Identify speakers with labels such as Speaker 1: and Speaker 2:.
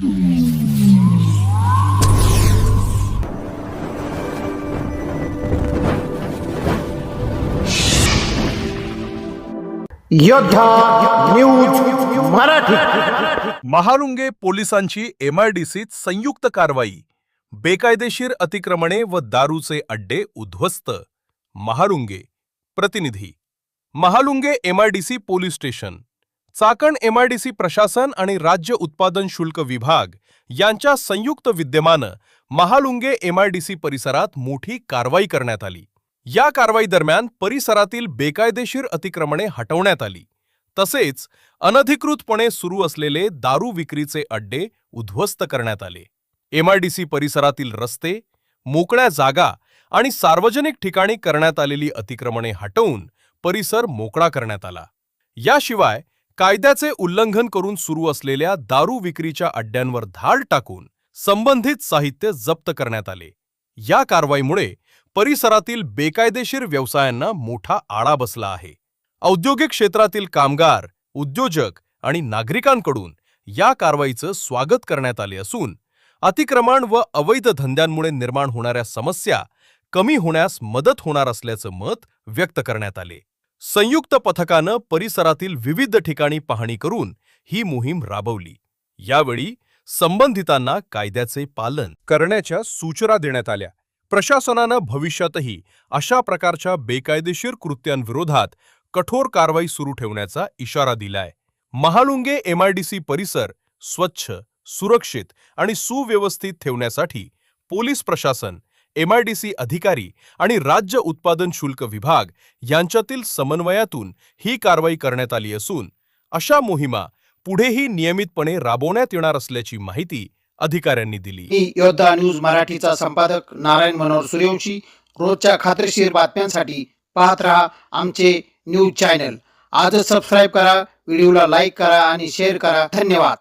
Speaker 1: योद्धा न्यूज मराठी।
Speaker 2: महालुंगे पोलिसांची MIDCत संयुक्त कारवाई, बेकायदेशीर अतिक्रमणे व दारूचे अड्डे उद्ध्वस्त। महालुंगे प्रतिनिधी। Mahalunge MIDC police station, Chakan MIDC प्रशासन आणि राज्य उत्पादन शुल्क विभाग यांच्या संयुक्त विद्यमानं महालुंगे MIDC परिसरात मोठी कारवाई करण्यात आली। या कारवाई दरम्यान परिसरातील बेकायदेशीर अतिक्रमणे हटवण्यात आली, तसेच अनधिकृतपणे सुरू असलेले दारू विक्रीचे अड्डे उद्ध्वस्त करण्यात आले। MIDC परिसरातील रस्ते, मोकळ्या जागा आणि सार्वजनिक ठिकाणी करण्यात आलेली अतिक्रमणे हटवून परिसर मोकळा करण्यात आला। याशिवाय कायद्याचे उल्लंघन करून सुरू असलेल्या दारू विक्रीच्या अड्ड्यांवर धाड टाकून संबंधित साहित्य जप्त करण्यात आले। या कारवाईमुळे परिसरातील बेकायदेशीर व्यवसायांना मोठा आळा बसला आहे। औद्योगिक क्षेत्रातील कामगार, उद्योजक आणि नागरिकांकडून या कारवाईचं स्वागत करण्यात आले असून अतिक्रमण व अवैध धंद्यांमुळे निर्माण होणाऱ्या समस्या कमी होण्यास मदत होणार असल्याचं मत व्यक्त करण्यात आले। संयुक्त पथकानं परिसरातील विविध ठिकाणी पाहणी करून ही मोहीम राबवली। यावेळी संबंधितांना कायद्याचे पालन करण्याच्या सूचना देण्यात आल्या। प्रशासनानं भविष्यातही अशा प्रकारच्या बेकायदेशीर कृत्यांविरोधात कठोर कारवाई सुरू ठेवण्याचा इशारा दिलाय। महालुंगे MIDC परिसर स्वच्छ, सुरक्षित आणि सुव्यवस्थित ठेवण्यासाठी पोलीस प्रशासन, MIDC अधिकारी आणि राज्य उत्पादन शुल्क विभाग यांच्यातील समन्वयातून ही कारवाई करण्यात आली असून अशा मोहिमा पुढेही नियमितपणे राबवण्यात येणार असल्याची माहिती अधिकाऱ्यांनी दिली।
Speaker 1: मी योद्धा न्यूज मराठीचा संपादक नारायण मनोहर सूर्यवंशी। रोजच्या खात्रीशीर बातम्यांसाठी पाहत रहा आमचे न्यूज चॅनल। आजच सबस्क्राइब करा, व्हिडिओला लाईक करा आणि शेअर करा। धन्यवाद।